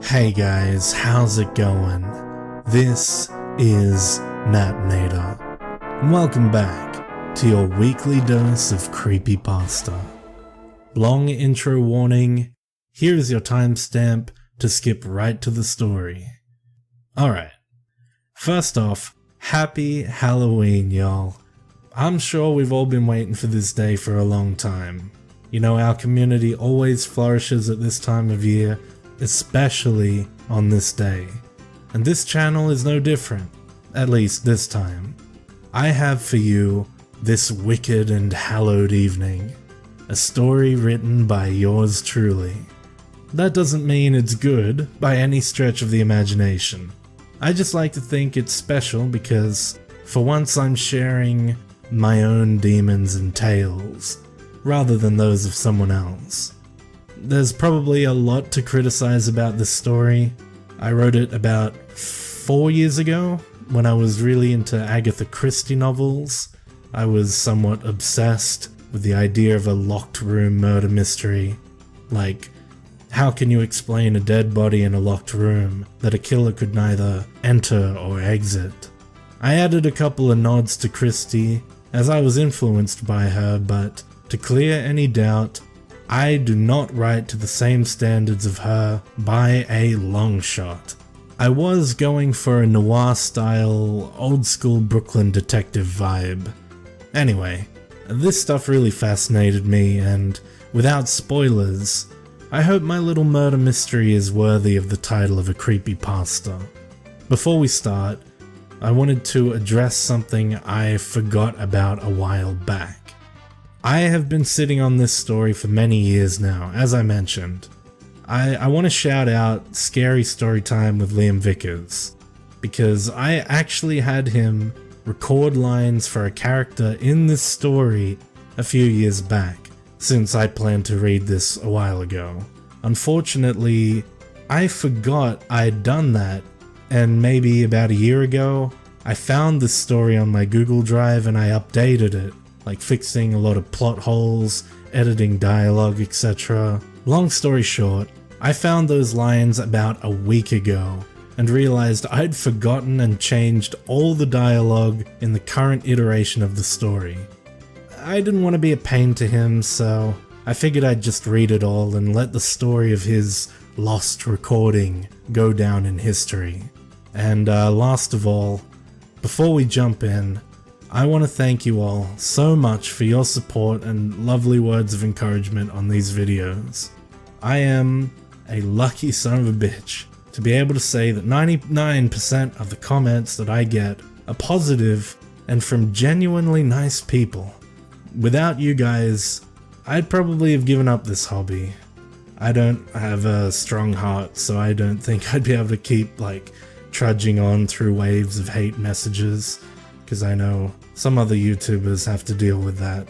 Hey guys, how's it going? This is Natnator, and welcome back to your weekly dose of Creepypasta. Long intro warning, here's your timestamp to skip right to the story. Alright, first off, happy Halloween y'all. I'm sure we've all been waiting for this day for a long time. You know, our community always flourishes at this time of year, especially on this day. And this channel is no different, at least this time. I have for you this wicked and hallowed evening, a story written by yours truly. That doesn't mean it's good by any stretch of the imagination. I just like to think it's special because, for once, I'm sharing my own demons and tales, rather than those of someone else. There's probably a lot to criticize about this story. I wrote it about 4 years ago, when I was really into Agatha Christie novels. I was somewhat obsessed with the idea of a locked room murder mystery. Like, how can you explain a dead body in a locked room that a killer could neither enter or exit? I added a couple of nods to Christie, as I was influenced by her, but to clear any doubt, I do not write to the same standards of her by a long shot. I was going for a noir-style, old-school Brooklyn detective vibe. Anyway, this stuff really fascinated me, and without spoilers, I hope my little murder mystery is worthy of the title of a creepypasta. Before we start, I wanted to address something I forgot about a while back. I have been sitting on this story for many years now, as I mentioned. I want to shout out Scary Storytime with Liam Vickers, because I actually had him record lines for a character in this story a few years back, since I planned to read this a while ago. Unfortunately, I forgot I'd done that, and maybe about a year ago, I found this story on my Google Drive and I updated it, like fixing a lot of plot holes, editing dialogue, etc. Long story short, I found those lines about a week ago and realized I'd forgotten and changed all the dialogue in the current iteration of the story. I didn't want to be a pain to him, so I figured I'd just read it all and let the story of his lost recording go down in history. And last of all, before we jump in, I want to thank you all so much for your support and lovely words of encouragement on these videos. I am a lucky son of a bitch to be able to say that 99% of the comments that I get are positive and from genuinely nice people. Without you guys, I'd probably have given up this hobby. I don't have a strong heart, so I don't think I'd be able to keep trudging on through waves of hate messages, because I know some other YouTubers have to deal with that.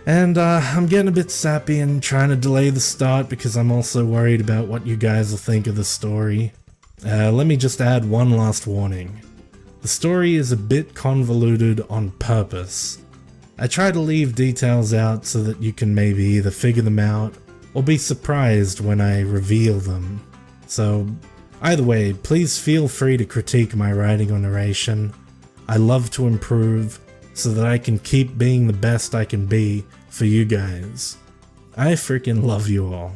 And I'm getting a bit sappy and trying to delay the start because I'm also worried about what you guys will think of the story. Let me just add one last warning. The story is a bit convoluted on purpose. I try to leave details out so that you can maybe either figure them out or be surprised when I reveal them. So either way, please feel free to critique my writing or narration. I love to improve so that I can keep being the best I can be for you guys. I freaking love you all.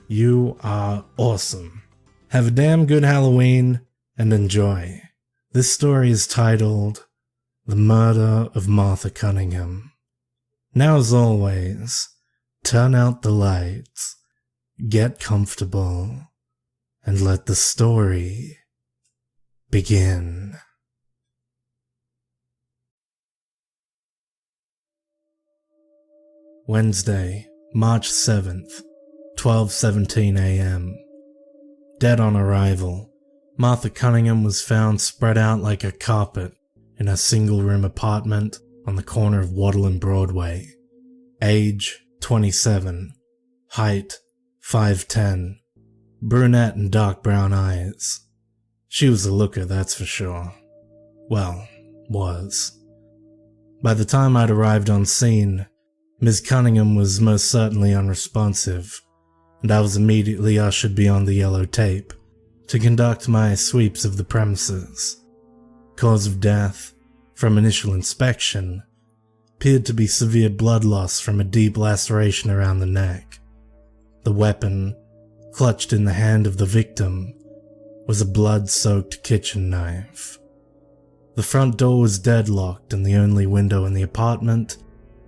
You are awesome. Have a damn good Halloween and enjoy. This story is titled The Murder of Martha Cunningham. Now, as always, turn out the lights, get comfortable, and let the story begin. Wednesday, March 7th, 12:17 a.m. Dead on arrival, Martha Cunningham was found spread out like a carpet in her single-room apartment on the corner of Wattle and Broadway. Age, 27. Height, 5'10". Brunette and dark brown eyes. She was a looker, that's for sure. Well, was. By the time I'd arrived on scene, Ms. Cunningham was most certainly unresponsive, and I was immediately ushered beyond the yellow tape to conduct my sweeps of the premises. Cause of death, from initial inspection, appeared to be severe blood loss from a deep laceration around the neck. The weapon, clutched in the hand of the victim, was a blood-soaked kitchen knife. The front door was deadlocked and the only window in the apartment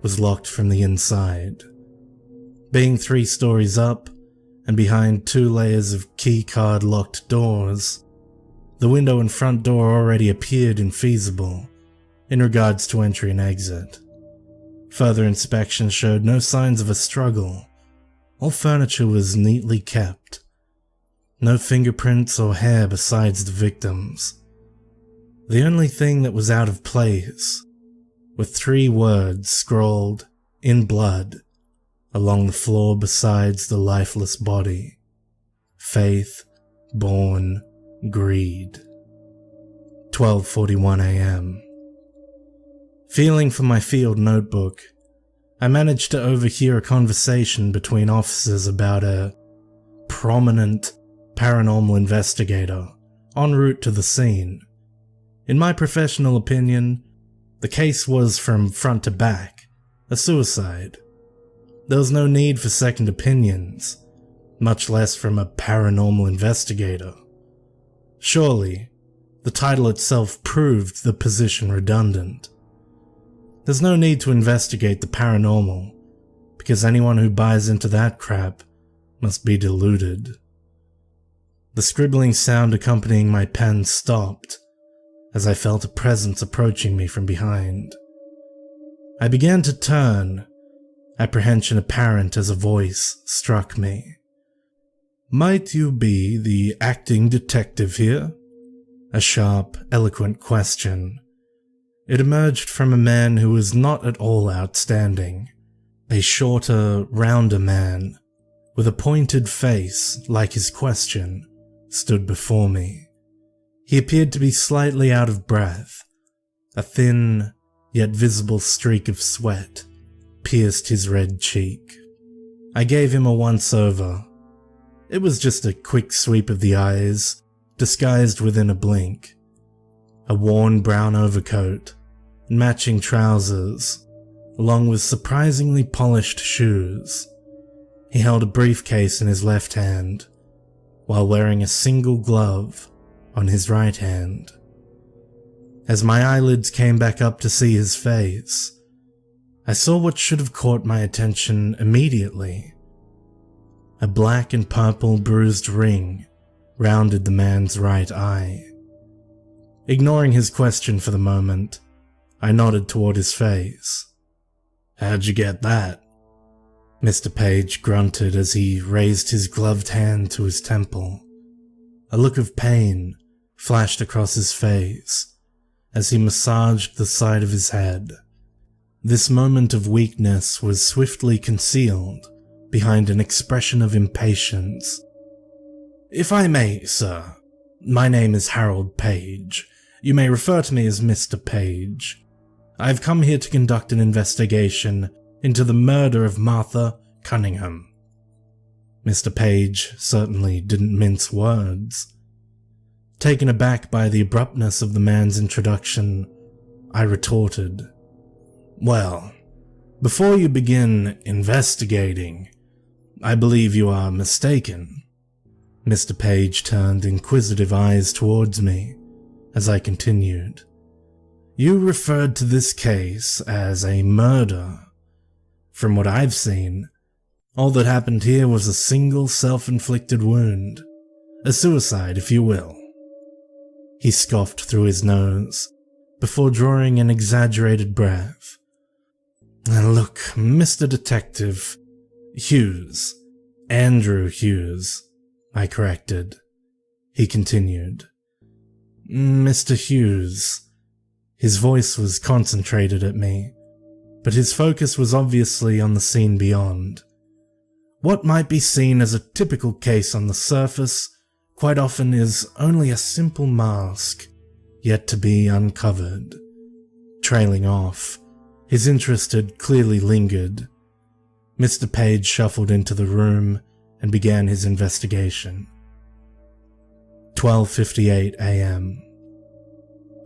was locked from the inside. Being 3 stories up and behind 2 layers of keycard locked doors, the window and front door already appeared infeasible in regards to entry and exit. Further inspection showed no signs of a struggle. All furniture was neatly kept. No fingerprints or hair besides the victim's. The only thing that was out of place were 3 words scrawled in blood along the floor besides the lifeless body. Faith, born, greed. 12:41 a.m. Feeling for my field notebook, I managed to overhear a conversation between officers about a prominent paranormal investigator en route to the scene. In my professional opinion, the case was from front to back a suicide. There was no need for second opinions, much less from a paranormal investigator. Surely, the title itself proved the position redundant. There's no need to investigate the paranormal, because anyone who buys into that crap must be deluded. The scribbling sound accompanying my pen stopped as I felt a presence approaching me from behind. I began to turn, apprehension apparent as a voice struck me. "Might you be the acting detective here?" A sharp, eloquent question. It emerged from a man who was not at all outstanding. A shorter, rounder man, with a pointed face like his question, stood before me. He appeared to be slightly out of breath. A thin, yet visible streak of sweat pierced his red cheek. I gave him a once-over. It was just a quick sweep of the eyes, disguised within a blink. A worn brown overcoat, and matching trousers, along with surprisingly polished shoes. He held a briefcase in his left hand, while wearing a single glove on his right hand. As my eyelids came back up to see his face, I saw what should have caught my attention immediately. A black and purple bruised ring rounded the man's right eye. Ignoring his question for the moment, I nodded toward his face. "How'd you get that?" Mr. Page grunted as he raised his gloved hand to his temple. A look of pain flashed across his face as he massaged the side of his head. This moment of weakness was swiftly concealed behind an expression of impatience. "If I may, sir, my name is Harold Page. You may refer to me as Mr. Page. I've come here to conduct an investigation into the murder of Martha Cunningham." Mr. Page certainly didn't mince words. Taken aback by the abruptness of the man's introduction, I retorted, "Well, before you begin investigating, I believe you are mistaken." Mr. Page turned inquisitive eyes towards me as I continued. "You referred to this case as a murder. From what I've seen, all that happened here was a single self-inflicted wound. A suicide, if you will." He scoffed through his nose, before drawing an exaggerated breath. "Look, Mr. Detective Hughes, Andrew Hughes," I corrected. He continued. "Mr. Hughes." His voice was concentrated at me, but his focus was obviously on the scene beyond. "What might be seen as a typical case on the surface quite often is only a simple mask, yet to be uncovered." Trailing off, his interest had clearly lingered. Mr. Page shuffled into the room and began his investigation. 12:58 a.m.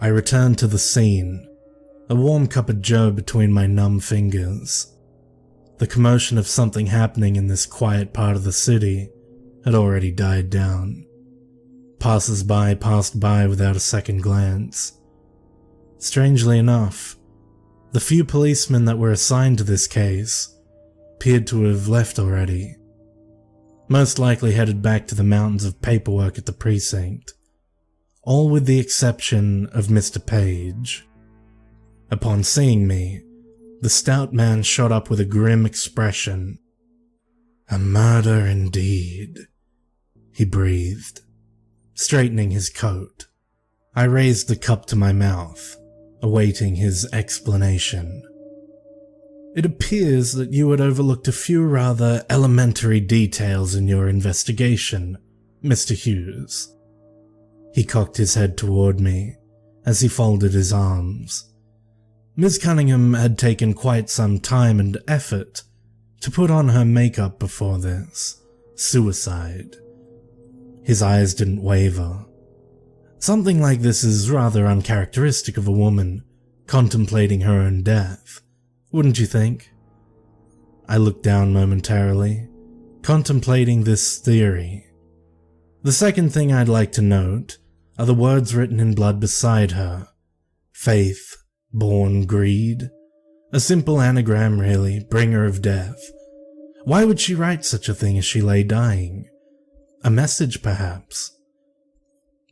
I returned to the scene, a warm cup of joe between my numb fingers. The commotion of something happening in this quiet part of the city had already died down. Passers-by passed by without a second glance. Strangely enough, the few policemen that were assigned to this case appeared to have left already, most likely headed back to the mountains of paperwork at the precinct, all with the exception of Mr. Page. Upon seeing me, the stout man shot up with a grim expression. "A murder indeed," he breathed, straightening his coat. I raised the cup to my mouth, awaiting his explanation. "It appears that you had overlooked a few rather elementary details in your investigation, Mr. Hughes." He cocked his head toward me as he folded his arms. Ms. Cunningham had taken quite some time and effort to put on her makeup before this suicide. His eyes didn't waver. Something like this is rather uncharacteristic of a woman contemplating her own death, wouldn't you think? I looked down momentarily, contemplating this theory. The second thing I'd like to note are the words written in blood beside her. Faith, born greed. A simple anagram really, bringer of death. Why would she write such a thing as she lay dying? A message, perhaps?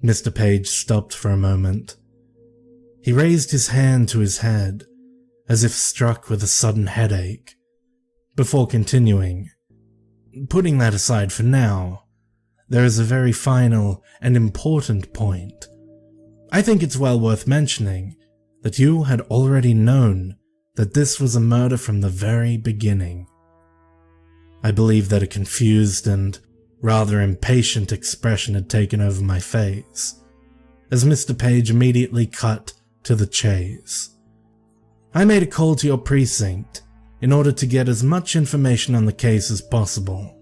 Mr. Page stopped for a moment. He raised his hand to his head, as if struck with a sudden headache, before continuing. "Putting that aside for now, there is a very final and important point. I think it's well worth mentioning that you had already known that this was a murder from the very beginning." I believe that a confused and rather impatient expression had taken over my face, as Mr. Page immediately cut to the chase. "I made a call to your precinct in order to get as much information on the case as possible.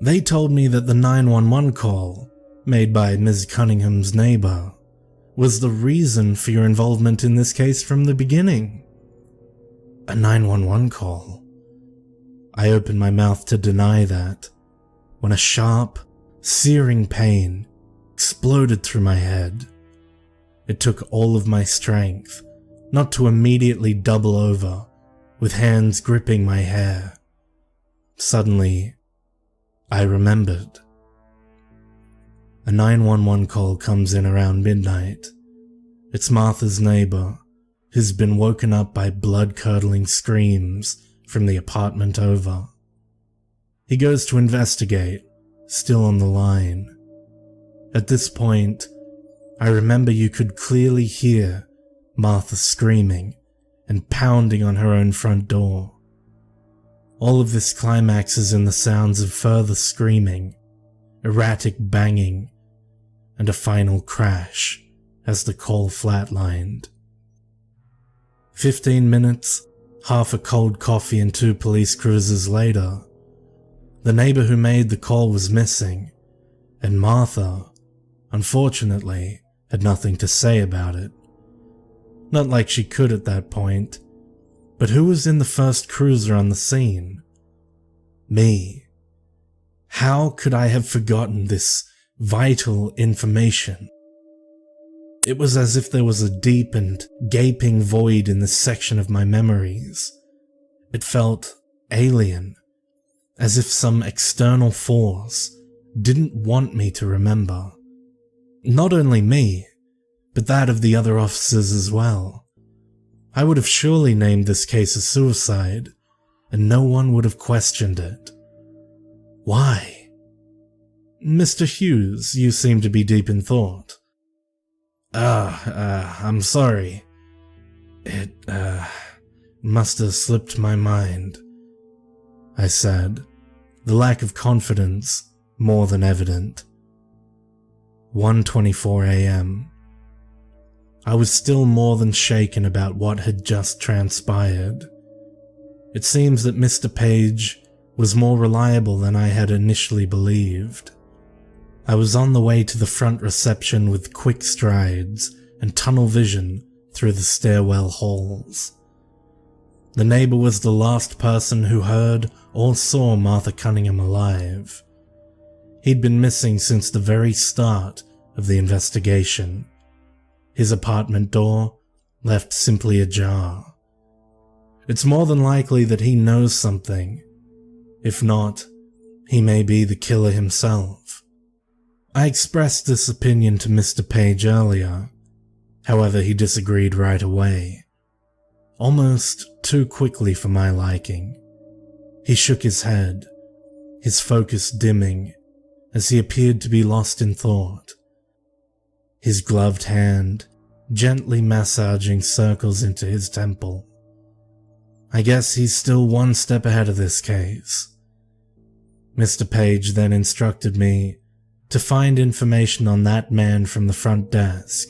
They told me that the 911 call, made by Ms. Cunningham's neighbor, was the reason for your involvement in this case from the beginning." A 911 call? I opened my mouth to deny that, when a sharp, searing pain exploded through my head. It took all of my strength not to immediately double over, with hands gripping my hair. Suddenly, I remembered. A 911 call comes in around midnight. It's Martha's neighbor, who's been woken up by blood-curdling screams from the apartment over. He goes to investigate, still on the line. At this point, I remember you could clearly hear Martha screaming and pounding on her own front door. All of this climaxes in the sounds of further screaming, erratic banging, and a final crash as the call flatlined. 15 minutes, half a cold coffee and 2 police cruisers later, the neighbor who made the call was missing, and Martha, unfortunately, had nothing to say about it. Not like she could at that point, but who was in the first cruiser on the scene? Me. How could I have forgotten this vital information? It was as if there was a deep and gaping void in this section of my memories. It felt alien, as if some external force didn't want me to remember. Not only me, but that of the other officers as well. I would have surely named this case a suicide, and no one would have questioned it. Why? Mr. Hughes, you seem to be deep in thought. I'm sorry. It, must have slipped my mind, I said, the lack of confidence more than evident. 1:24 a.m. I was still more than shaken about what had just transpired. It seems that Mr. Page was more reliable than I had initially believed. I was on the way to the front reception with quick strides and tunnel vision through the stairwell halls. The neighbor was the last person who heard or saw Martha Cunningham alive. He'd been missing since the very start of the investigation. His apartment door left simply ajar. It's more than likely that he knows something. If not, he may be the killer himself. I expressed this opinion to Mr. Page earlier. However, he disagreed right away. Almost too quickly for my liking. He shook his head, his focus dimming as he appeared to be lost in thought. His gloved hand gently massaging circles into his temple. I guess he's still one step ahead of this case. Mr. Page then instructed me to find information on that man from the front desk,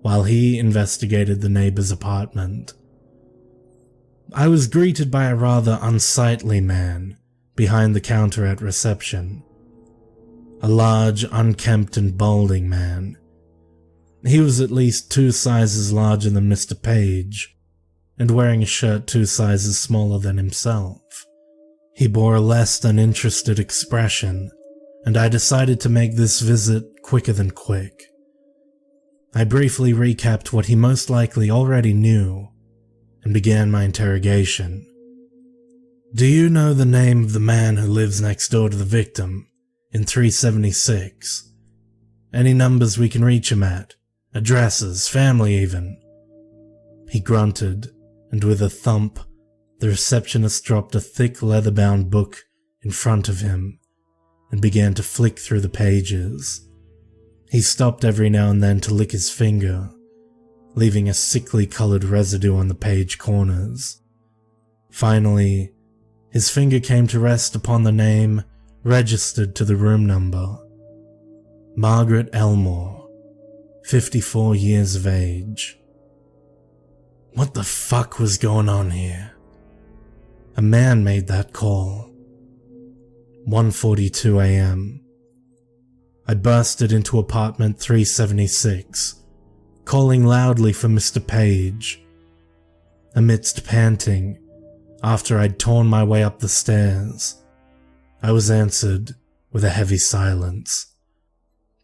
while he investigated the neighbor's apartment. I was greeted by a rather unsightly man behind the counter at reception. A large, unkempt and balding man. He was at least 2 sizes larger than Mr. Page, and wearing a shirt 2 sizes smaller than himself. He bore a less than interested expression, and I decided to make this visit quicker than quick. I briefly recapped what he most likely already knew, and began my interrogation. "Do you know the name of the man who lives next door to the victim, in 376? Any numbers we can reach him at? Addresses, family even?" He grunted, and with a thump, the receptionist dropped a thick leather-bound book in front of him and began to flick through the pages. He stopped every now and then to lick his finger, leaving a sickly colored residue on the page corners. Finally, his finger came to rest upon the name registered to the room number. Margaret Elmore, 54 years of age. What the fuck was going on here? A man made that call. 1:42 a.m. I bursted into apartment 376, calling loudly for Mr. Page. Amidst panting, after I'd torn my way up the stairs, I was answered with a heavy silence.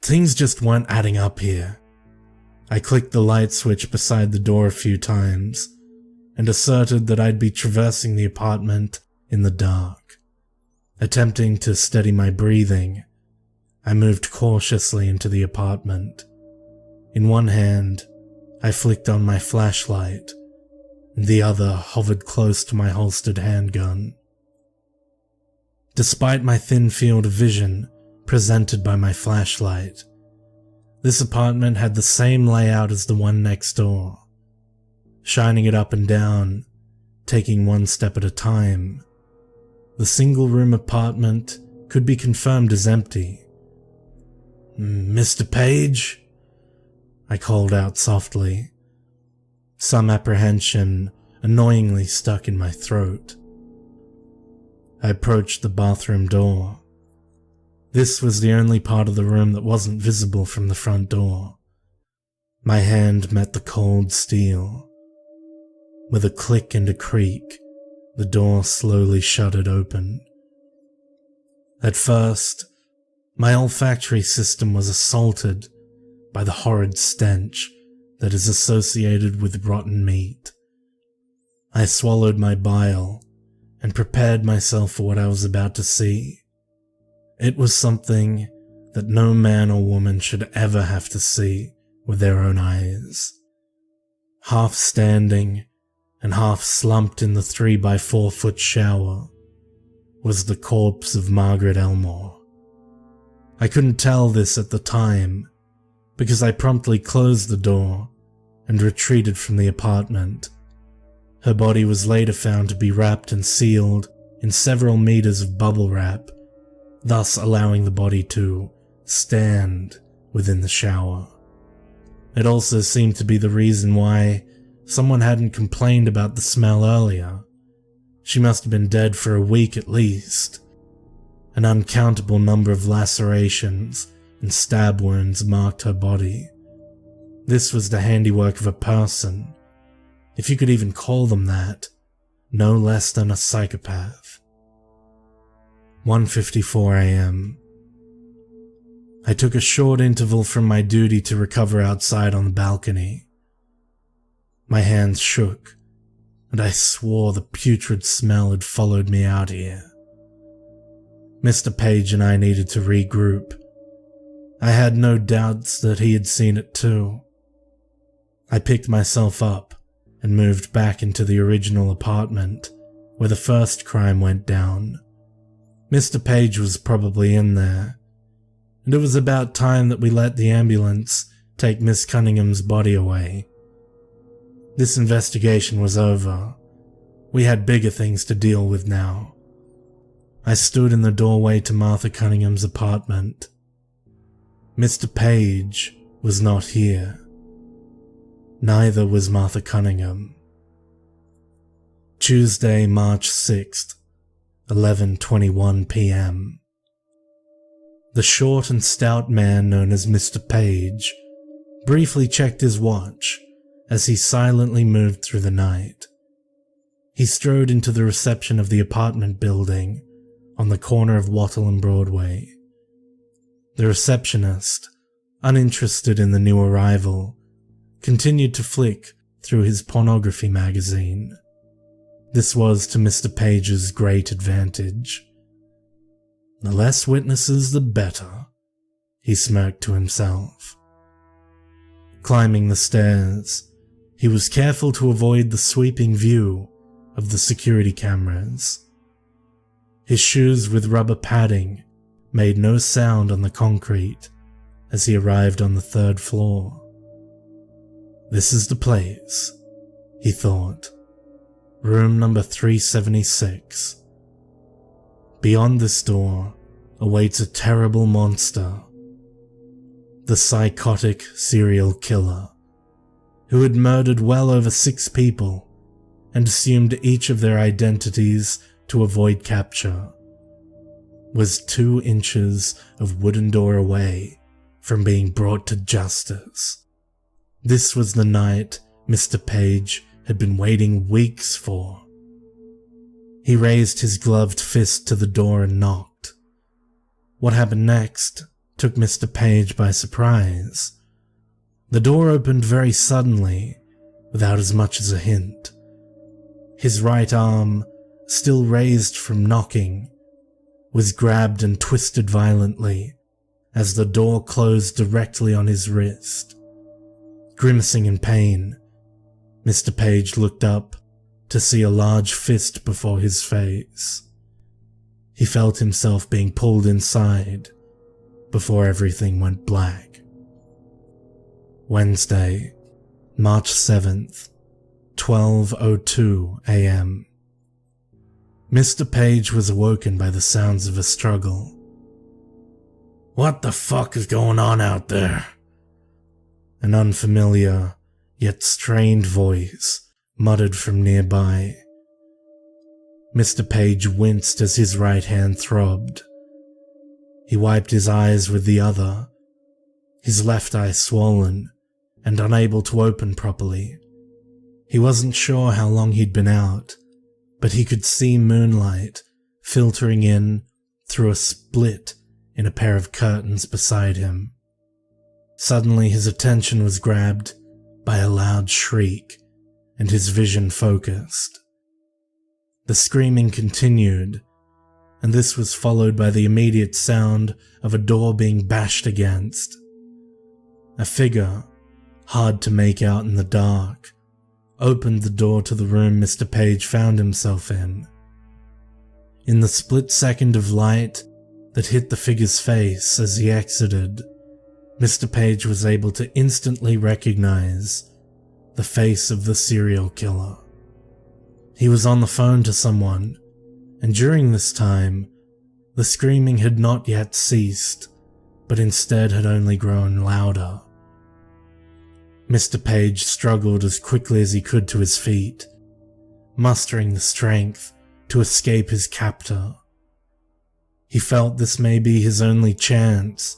Things just weren't adding up here. I clicked the light switch beside the door a few times and asserted that I'd be traversing the apartment in the dark. Attempting to steady my breathing, I moved cautiously into the apartment. In one hand, I flicked on my flashlight, and the other hovered close to my holstered handgun. Despite my thin field of vision presented by my flashlight, this apartment had the same layout as the one next door. Shining it up and down, taking one step at a time, the single-room apartment could be confirmed as empty. "Mr. Page?" I called out softly, some apprehension annoyingly stuck in my throat. I approached the bathroom door. This was the only part of the room that wasn't visible from the front door. My hand met the cold steel. With a click and a creak, the door slowly shuddered open. At first, my olfactory system was assaulted by the horrid stench that is associated with rotten meat. I swallowed my bile and prepared myself for what I was about to see. It was something that no man or woman should ever have to see with their own eyes. Half standing and half slumped in the 3x4-foot shower was the corpse of Margaret Elmore. I couldn't tell this at the time because I promptly closed the door and retreated from the apartment. Her body was later found to be wrapped and sealed in several meters of bubble wrap, thus allowing the body to stand within the shower. It also seemed to be the reason why someone hadn't complained about the smell earlier. She must have been dead for a week at least. An uncountable number of lacerations and stab wounds marked her body. This was the handiwork of a person, if you could even call them that, no less than a psychopath. 1:54 a.m. I took a short interval from my duty to recover outside on the balcony. My hands shook, and I swore the putrid smell had followed me out here. Mr. Page and I needed to regroup. I had no doubts that he had seen it too. I picked myself up and moved back into the original apartment where the first crime went down. Mr. Page was probably in there, and it was about time that we let the ambulance take Miss Cunningham's body away. This investigation was over. We had bigger things to deal with now. I stood in the doorway to Martha Cunningham's apartment. Mr. Page was not here. Neither was Martha Cunningham. Tuesday, March 6th, 11:21 p.m. The short and stout man known as Mr. Page briefly checked his watch as he silently moved through the night. He strode into the reception of the apartment building on the corner of Wattle and Broadway. The receptionist, uninterested in the new arrival, continued to flick through his pornography magazine. This was to Mr. Page's great advantage. The less witnesses, the better, he smirked to himself. Climbing the stairs, he was careful to avoid the sweeping view of the security cameras. His shoes with rubber padding made no sound on the concrete as he arrived on the 3rd floor. This is the place, he thought. Room number 376. Beyond this door awaits a terrible monster. The psychotic serial killer, who had murdered well over 6 people and assumed each of their identities to avoid capture, was 2 inches of wooden door away from being brought to justice. This was the night Mr. Page had been waiting weeks for. He raised his gloved fist to the door and knocked. What happened next took Mr. Page by surprise. The door opened very suddenly, without as much as a hint. His right arm, still raised from knocking, was grabbed and twisted violently as the door closed directly on his wrist. Grimacing in pain, Mr. Page looked up to see a large fist before his face. He felt himself being pulled inside before everything went black. Wednesday, March 7th, 12:02 a.m. Mr. Page was awoken by the sounds of a struggle. "What the fuck is going on out there?" An unfamiliar, yet strained voice muttered from nearby. Mr. Page winced as his right hand throbbed. He wiped his eyes with the other, his left eye swollen and unable to open properly. He wasn't sure how long he'd been out, but he could see moonlight filtering in through a split in a pair of curtains beside him. Suddenly his attention was grabbed by a loud shriek, and his vision focused. The screaming continued, and this was followed by the immediate sound of a door being bashed against. A figure, hard to make out in the dark, opened the door to the room Mr. Page found himself in. In the split second of light that hit the figure's face as he exited, Mr. Page was able to instantly recognize the face of the serial killer. He was on the phone to someone, and during this time, the screaming had not yet ceased, but instead had only grown louder. Mr. Page struggled as quickly as he could to his feet, mustering the strength to escape his captor. He felt this may be his only chance,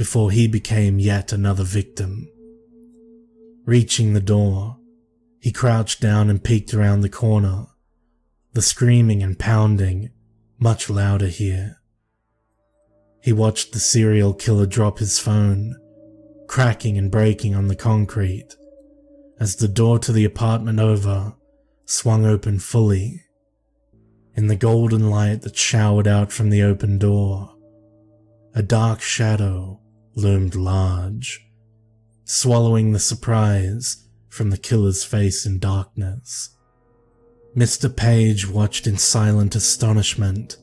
before he became yet another victim. Reaching the door, he crouched down and peeked around the corner, the screaming and pounding much louder here. He watched the serial killer drop his phone, cracking and breaking on the concrete, as the door to the apartment over swung open fully. In the golden light that showered out from the open door, a dark shadow loomed large, swallowing the surprise from the killer's face in darkness. Mr. Page watched in silent astonishment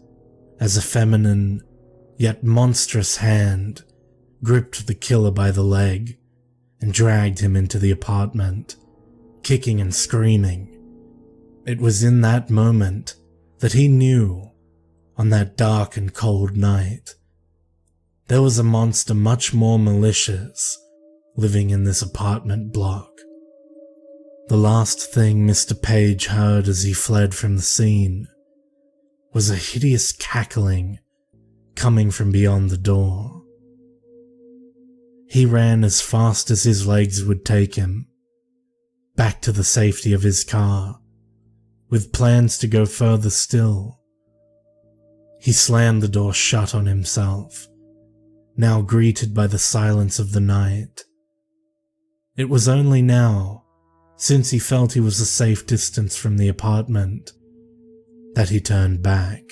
as a feminine yet monstrous hand gripped the killer by the leg and dragged him into the apartment, kicking and screaming. It was in that moment that he knew, on that dark and cold night, there was a monster much more malicious living in this apartment block. The last thing Mr. Page heard as he fled from the scene was a hideous cackling coming from beyond the door. He ran as fast as his legs would take him, back to the safety of his car, with plans to go further still. He slammed the door shut on himself, now greeted by the silence of the night. It was only now, since he felt he was a safe distance from the apartment, that he turned back.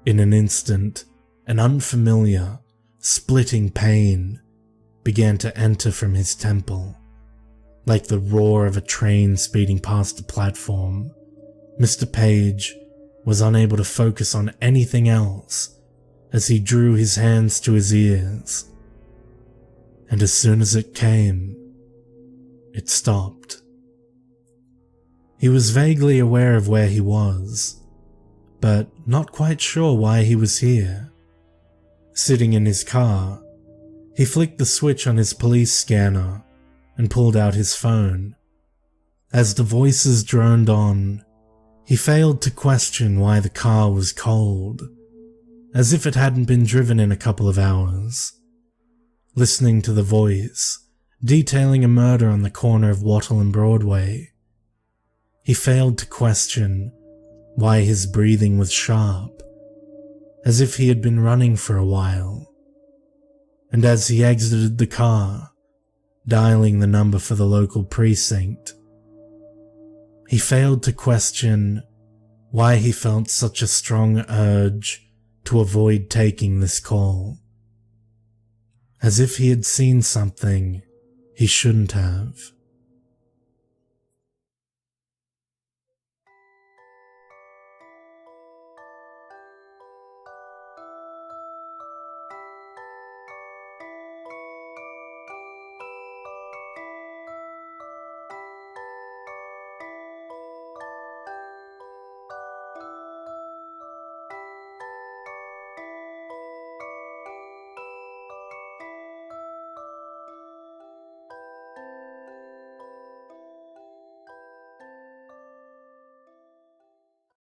In an instant, an unfamiliar, splitting pain began to enter from his temple. Like the roar of a train speeding past a platform, Mr. Page was unable to focus on anything else as he drew his hands to his ears. And as soon as it came, it stopped. He was vaguely aware of where he was, but not quite sure why he was here. Sitting in his car, he flicked the switch on his police scanner and pulled out his phone. As the voices droned on, he failed to question why the car was cold, as if it hadn't been driven in a couple of hours. Listening to the voice, detailing a murder on the corner of Wattle and Broadway, he failed to question why his breathing was sharp, as if he had been running for a while. And as he exited the car, dialing the number for the local precinct, he failed to question why he felt such a strong urge to avoid taking this call, as if he had seen something he shouldn't have.